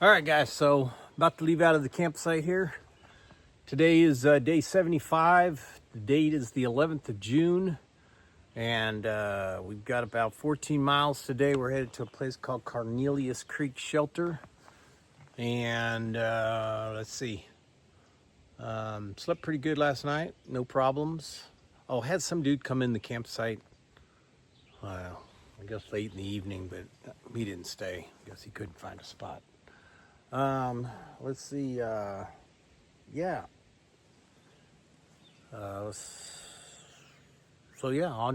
All right, guys, so about to leave out of the campsite here. Today is day 75. The date is the 11th of June, and we've got about 14 miles today. We're headed to a place called Cornelius Creek Shelter, and let's see. Slept pretty good last night, no problems. Oh, had some dude come in the campsite, I guess late in the evening, but he didn't stay. I guess he couldn't find a spot. Let's see, yeah. So yeah,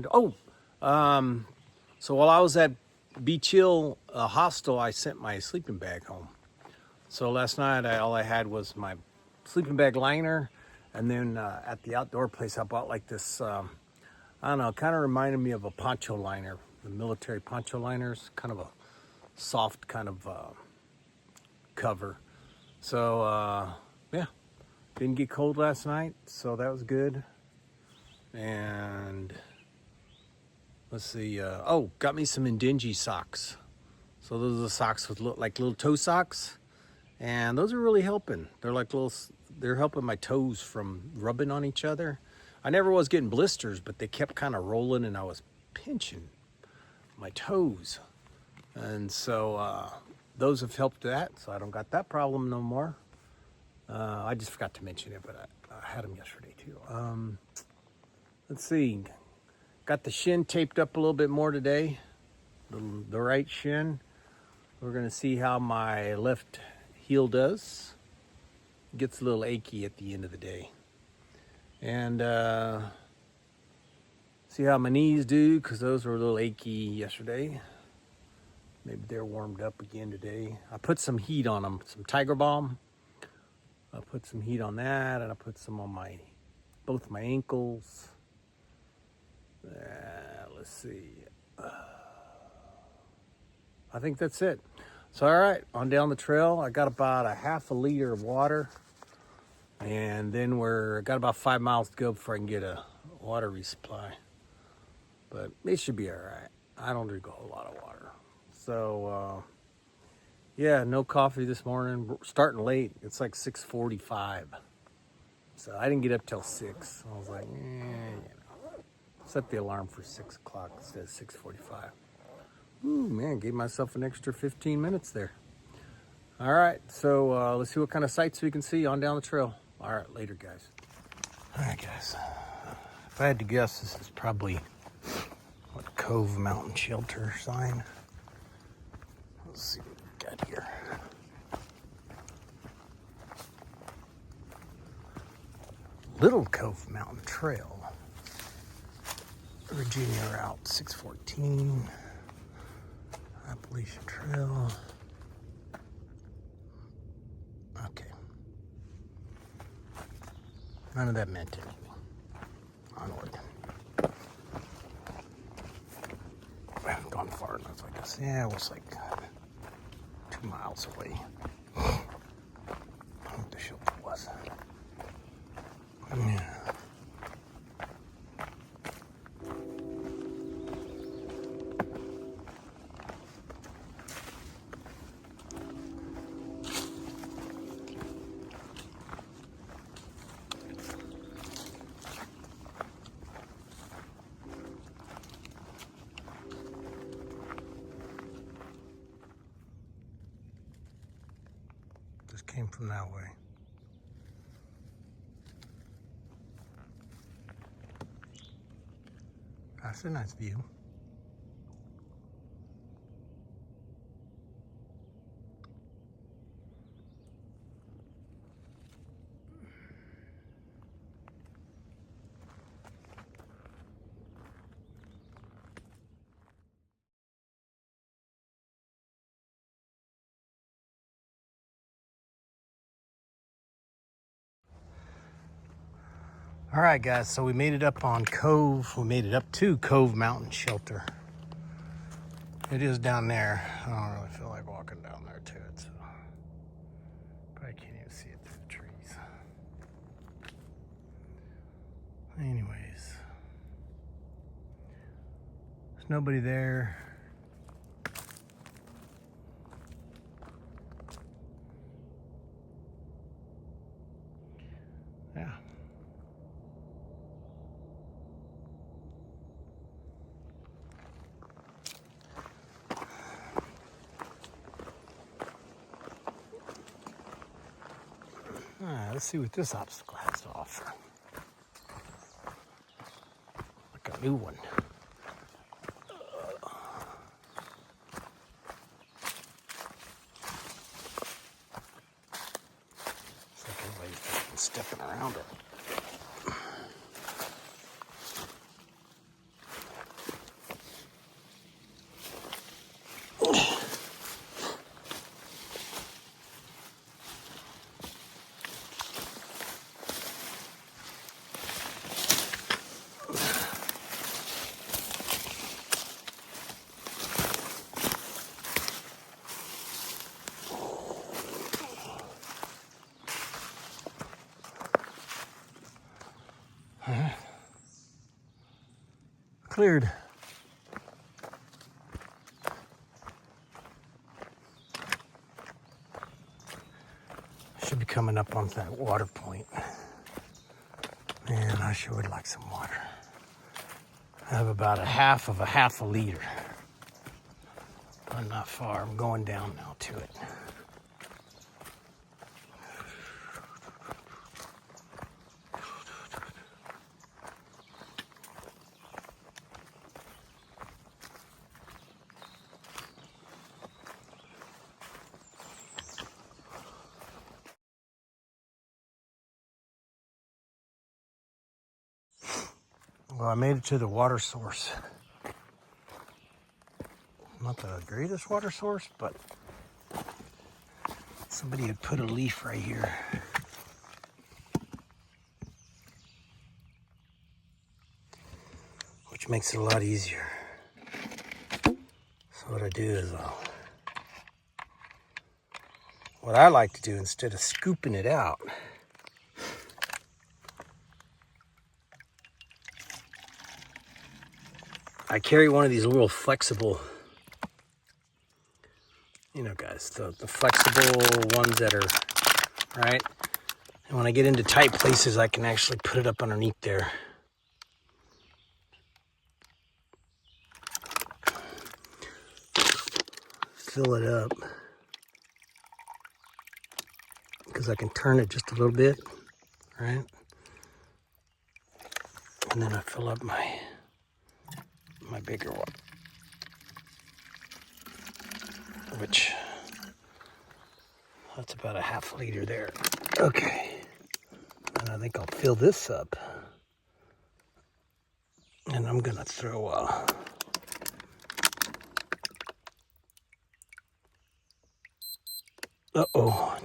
so while I was at Beach Hill Hostel, I sent my sleeping bag home. So last night, all I had was my sleeping bag liner, and then at the outdoor place, I bought like this, I don't know, kind of reminded me of a poncho liner, the military poncho liners, kind of a soft kind of cover. So yeah, didn't get cold last night, so that was good. And let's see, got me some Indingy socks. So those are the socks with like little toe socks, and those are really helping. They're helping my toes from rubbing on each other. I never was getting blisters, but they kept kind of rolling, and I was pinching my toes. And so those have helped that, so I don't got that problem no more. I just forgot to mention it, but I had them yesterday too. Let's see, got the shin taped up a little bit more today, the right shin. We're gonna see how my left heel does. It gets a little achy at the end of the day. And see how my knees do, because those were a little achy yesterday. Maybe they're warmed up again today. I put some heat on them, some Tiger Balm. I put some heat on that, and I put some on both my ankles. Let's see. I think that's it. So, all right, on down the trail. I got about a half a liter of water, and then got about 5 miles to go before I can get a water resupply. But it should be all right. I don't drink a whole lot of water. So, yeah, no coffee this morning. We're starting late. It's like 6:45. So I didn't get up till 6. I was like, set the alarm for 6 o'clock instead of 6:45. Ooh, man, gave myself an extra 15 minutes there. All right, so let's see what kind of sights we can see on down the trail. All right, later, guys. All right, guys. If I had to guess, this is probably what Cove Mountain Shelter sign. Let's see what we got here. Little Cove Mountain Trail, Virginia Route 614, Appalachian Trail. Okay. None of that meant anything. Onward. I haven't gone far enough, I guess. Yeah, it was like 2 miles away. I don't know what the shelter was. Yeah. Just came from that way. That's a nice view. All right, guys, so we made it up on Cove. We made it up to Cove Mountain Shelter. It is down there. I don't really feel like walking down there to it, so probably can't even see it through the trees. Anyways, there's nobody there. let's see what this obstacle has to offer. Like a new one. It's like everybody's stepping around it. Cleared. Should be coming up on that water point. Man, I sure would like some water. I have about a half a liter. I'm not far. I'm going down now to it. Well, I made it to the water source. Not the greatest water source, but somebody had put a leaf right here. Which makes it a lot easier. So what I do is what I like to do instead of scooping it out, I carry one of these little flexible, you know guys, the flexible ones that are, right? And when I get into tight places, I can actually put it up underneath there. Fill it up. Because I can turn it just a little bit, right? And then I fill up my bigger one, which that's about a half liter there. Okay, and I think I'll fill this up, and I'm gonna throw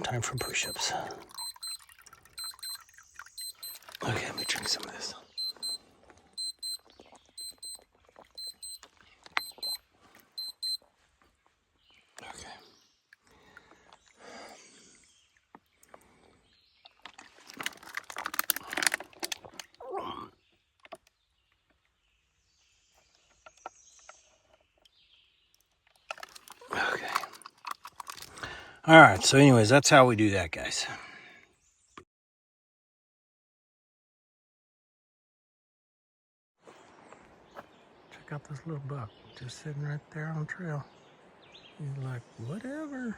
time for push-ups. Okay, let me drink some of this. Okay. All right, so anyways, that's how we do that, guys. Check out this little buck just sitting right there on the trail. He's like, whatever.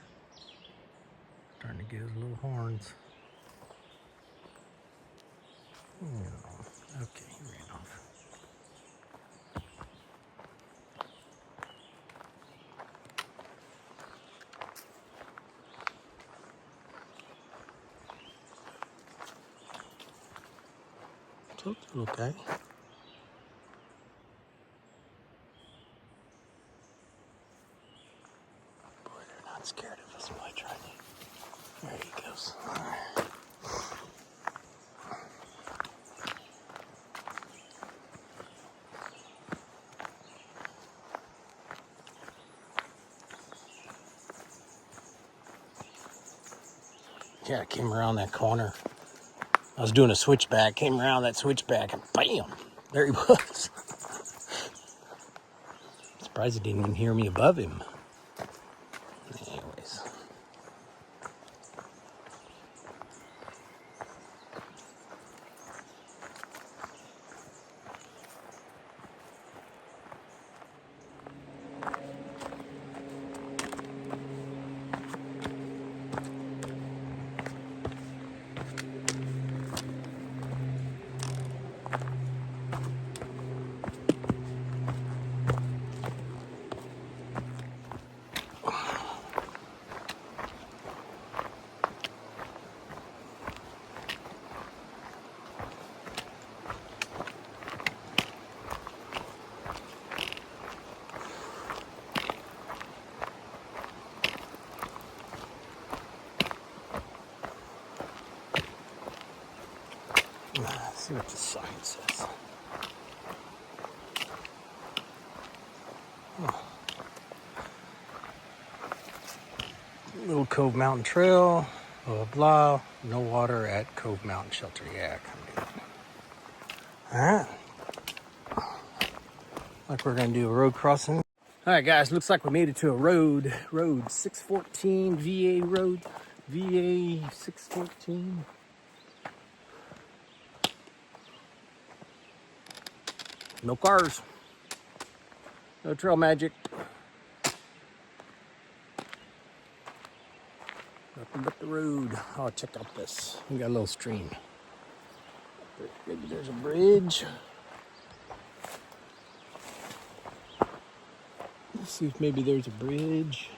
Starting to get his little horns. Okay, he ran off. So, little guy. Boy, they're not scared of us much, are they? There he goes. All right. Yeah, I came around that corner. I was doing a switchback, came around that switchback, and bam! There he was. Surprised he didn't even hear me above him. Anyways. see what the sign says. Oh. Little Cove Mountain Trail, blah, blah, blah. No water at Cove Mountain Shelter. Yeah, come in. Alright. Like we're going to do a road crossing. Alright guys, looks like we made it to a road. Road 614, VA Road. VA 614. No cars. No trail magic. Nothing but the road. Oh, check out this. We got a little stream. Maybe there's a bridge. Let's see if maybe there's a bridge.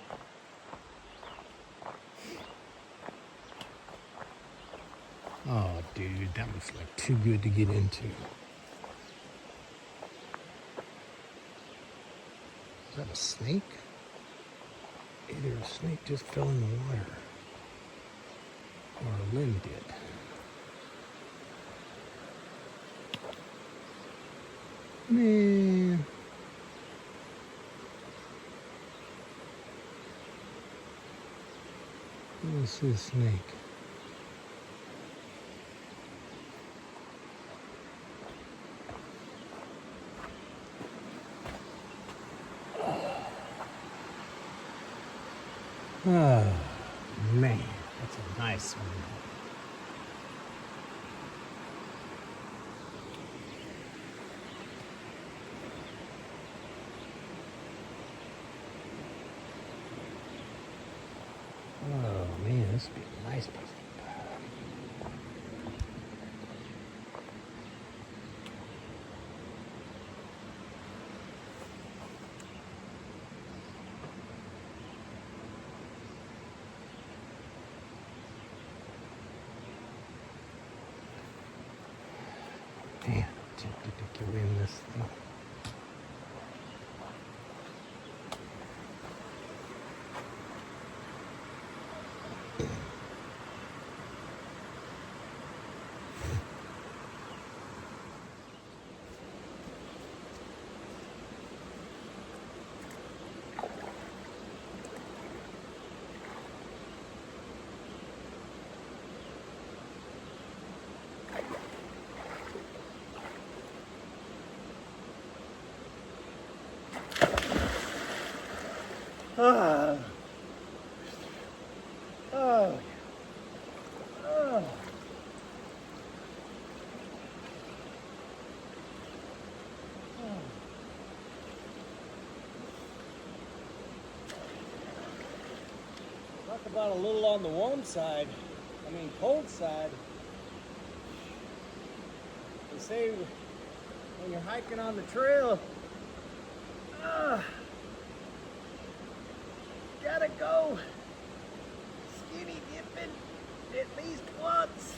Oh, dude, that looks like too good to get into. Is that a snake? Either a snake just fell in the water, or a limb did. Man. This is a snake. Oh, man, that's a nice one. Oh, man, this would be a nice place. Man, tempted to get in this thing. Oh. Oh. Oh. Talk about a little on the warm side. I mean, cold side. They say when you're hiking on the trail, gotta go skinny dipping at least once.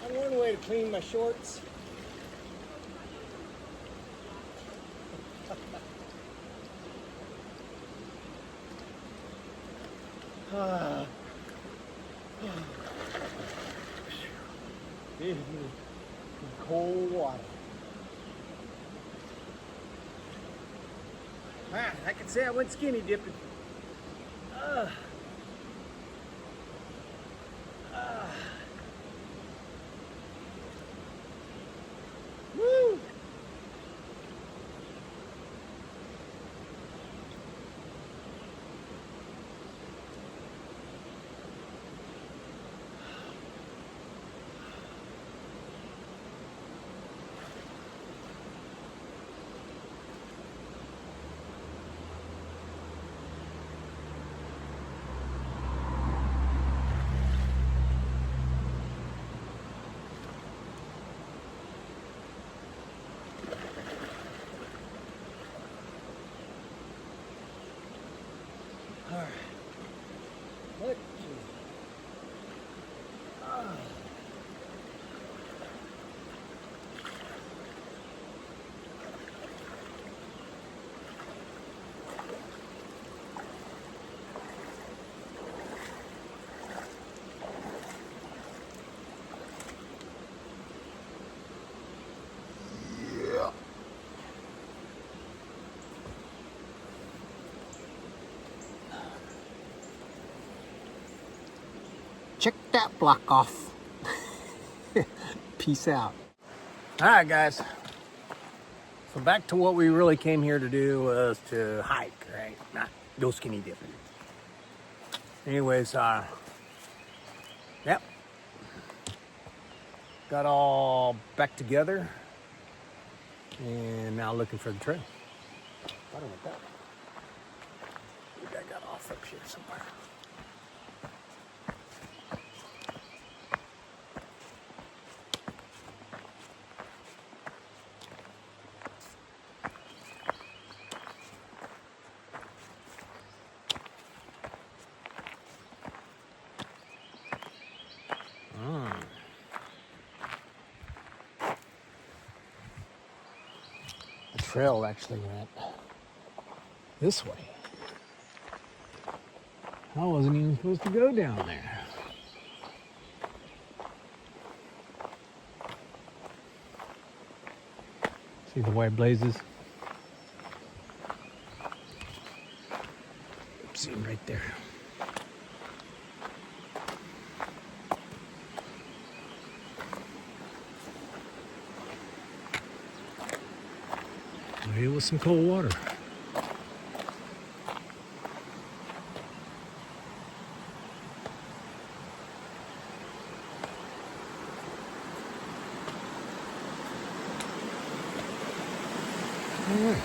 And one way to clean my shorts. This is cold water. I can say I went skinny dipping. Woo! check that block off. Peace out. All right, guys. So back to what we really came here to do was to hike, right? Not go skinny dipping. Anyways, yep. Got all back together and now looking for the trail. I don't know what that. I think I got off up here somewhere. The trail actually went this way. I wasn't even supposed to go down there. See the white blazes? See them right there. Maybe with some cold water. All right.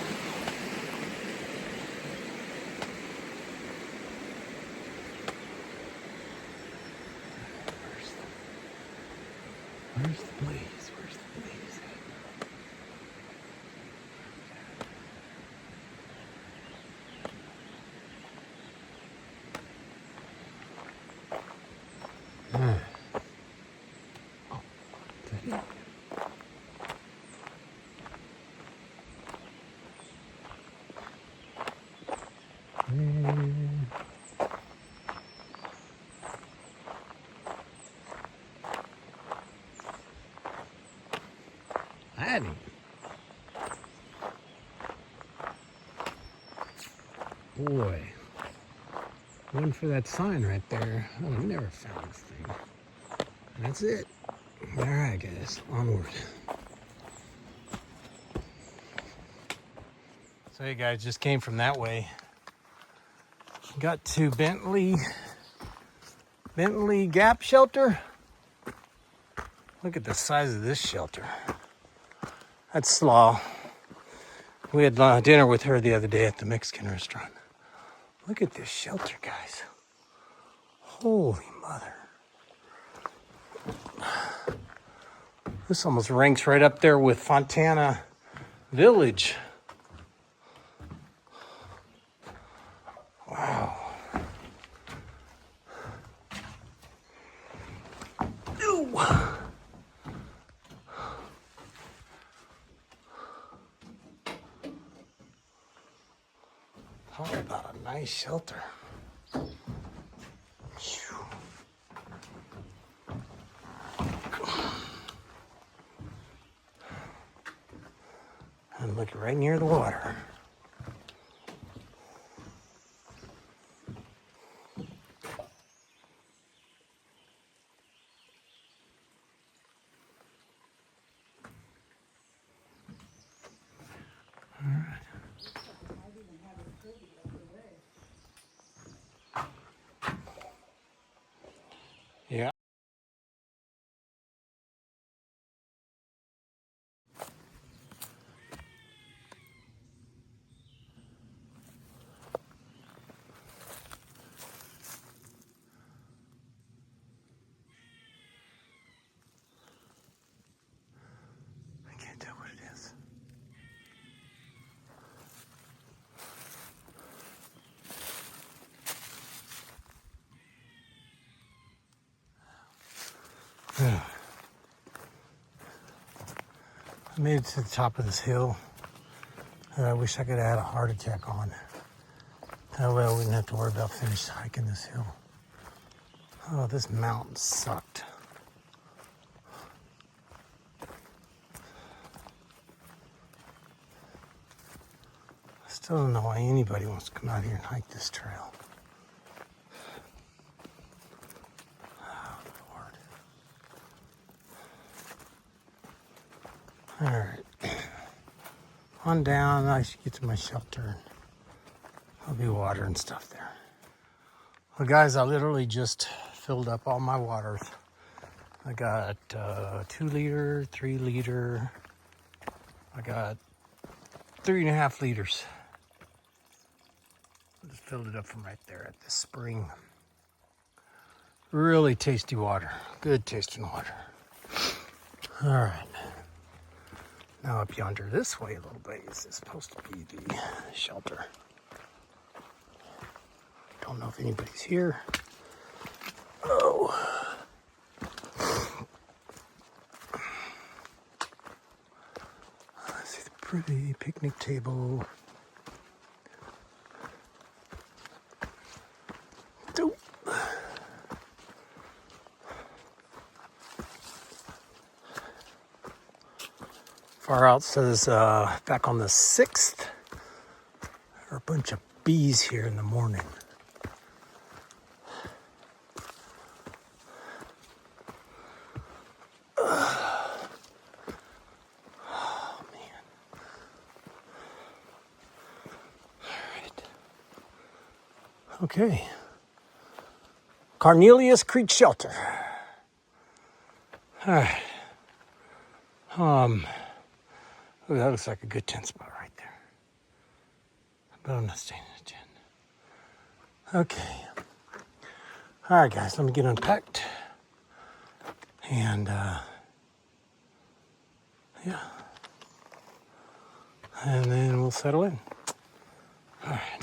Where's the blaze? Where's the blaze? Oh, is that it? I hadn't. Boy, one for that sign right there. Oh, I never found this thing. And that's it. All right, guys, onward. So you guys just came from that way. Got to Bentley Gap Shelter. Look at the size of this shelter. That's Slaw. We had dinner with her the other day at the Mexican restaurant. Look at this shelter, guys. Holy mother. This almost ranks right up there with Fontana Village. Wow. Ooh. Talk about a nice shelter. Phew. And look right near the water. Yeah. I can't tell what it is. I made it to the top of this hill that I wish I could have had a heart attack on. That way I wouldn't have to worry about finished hiking this hill. Oh, this mountain sucked. I still don't know why anybody wants to come out here and hike this trail. All right. On down, I should get to my shelter. And there'll be water and stuff there. Well, guys, I literally just filled up all my waters. I got 2 liter, 3 liter. I got 3.5 liters. I just filled it up from right there at this spring. Really tasty water. Good tasting water. All right. Now up yonder this way a little bit is supposed to be the shelter. Don't know if anybody's here. Oh. I see the pretty picnic table. Dope. Far out says back on the 6th, there are a bunch of bees here in the morning. Oh man. All right. Okay. Cornelius Creek Shelter. All right. Ooh, that looks like a good tent spot right there. But I'm not staying in a tent. Okay. All right, guys, let me get unpacked. And, yeah. And then we'll settle in. All right.